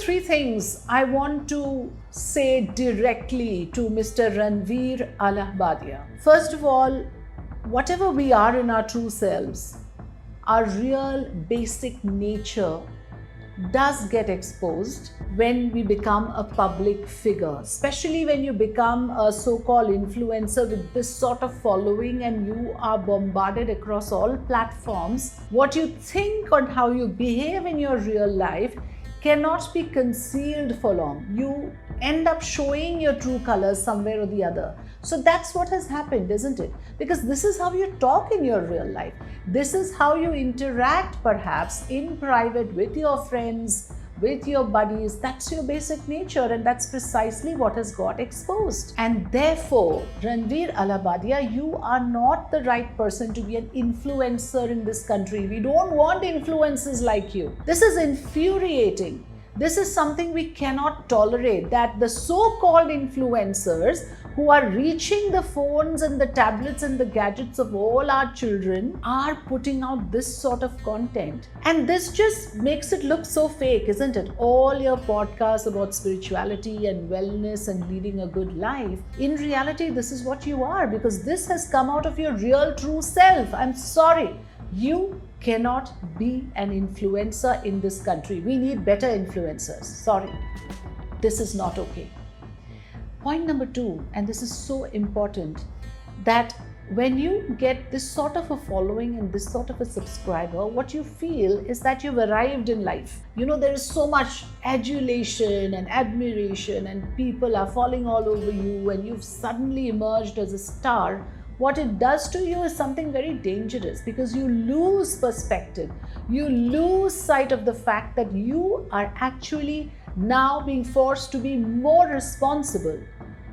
three things I want to say directly to Mr. Ranvir Allahabadia. First of all, whatever we are in our true selves, our real basic nature does get exposed when we become a public figure, especially when you become a so-called influencer with this sort of following and you are bombarded across all platforms. What you think and how you behave in your real life cannot be concealed for long. You end up showing your true colors somewhere or the other. So that's what has happened, isn't it? Because this is how you talk in your real life. This is how you interact perhaps in private with your friends, with your buddies. That's your basic nature, and that's precisely what has got exposed. And therefore, Ranvir Allahabadia, you are not the right person to be an influencer in this country. We don't want influencers like you. This is infuriating. This is something we cannot tolerate, that the so-called influencers who are reaching the phones and the tablets and the gadgets of all our children are putting out this sort of content. And this just makes it look so fake, isn't it? All your podcasts about spirituality and wellness and leading a good life. In reality, this is what you are, because this has come out of your real true self. I'm sorry. You cannot be an influencer in this country. We need better influencers. Sorry. This is not okay. Point number two, and this is so important, that when you get this sort of a following and this sort of a subscriber, what you feel is that you've arrived in life. You know, there is so much adulation and admiration and people are falling all over you and you've suddenly emerged as a star. What it does to you is something very dangerous, because you lose perspective. You lose sight of the fact that you are actually now being forced to be more responsible.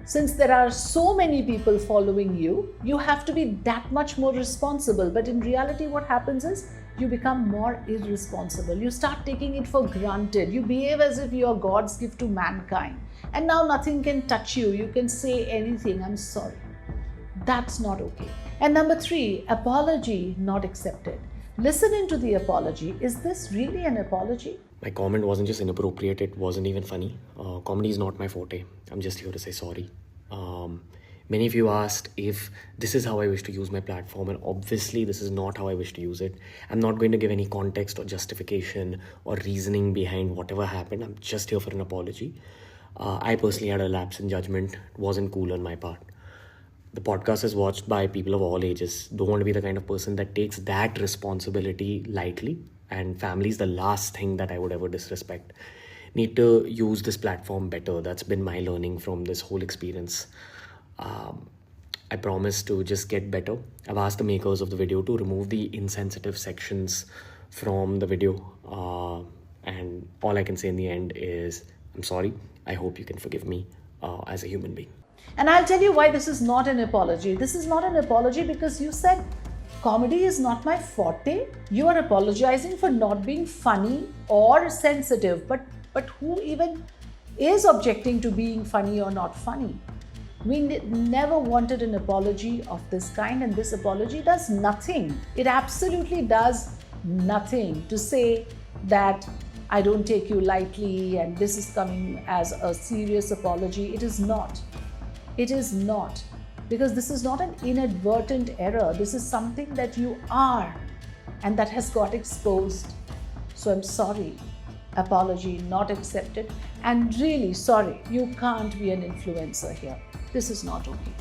Since there are so many people following you, you have to be that much more responsible. But in reality, what happens is you become more irresponsible. You start taking it for granted. You behave as if you are God's gift to mankind. And now nothing can touch you. You can say anything. I'm sorry. That's not okay. And number three, apology not accepted. Listening to the apology. Is this really an apology? My comment wasn't just inappropriate, it wasn't even funny. Comedy is not my forte. I'm just here to say sorry. Many of you asked if this is how I wish to use my platform, and obviously this is not how I wish to use it. I'm not going to give any context or justification or reasoning behind whatever happened. I'm just here for an apology. I personally had a lapse in judgment. It wasn't cool on my part. The podcast is watched by people of all ages. Don't want to be the kind of person that takes that responsibility lightly. And family is the last thing that I would ever disrespect. Need to use this platform better. That's been my learning from this whole experience. I promise to just get better. I've asked the makers of the video to remove the insensitive sections from the video. And all I can say in the end is, I'm sorry. I hope you can forgive me as a human being. And I'll tell you why this is not an apology. This is not an apology because you said comedy is not my forte. You are apologizing for not being funny or sensitive. But who even is objecting to being funny or not funny? We never wanted an apology of this kind, and this apology does nothing. It absolutely does nothing to say that I don't take you lightly and this is coming as a serious apology. It is not. It is not, because this is not an inadvertent error. This is something that you are, and that has got exposed. So I'm sorry. Apology not accepted. And really sorry, you can't be an influencer here. This is not okay.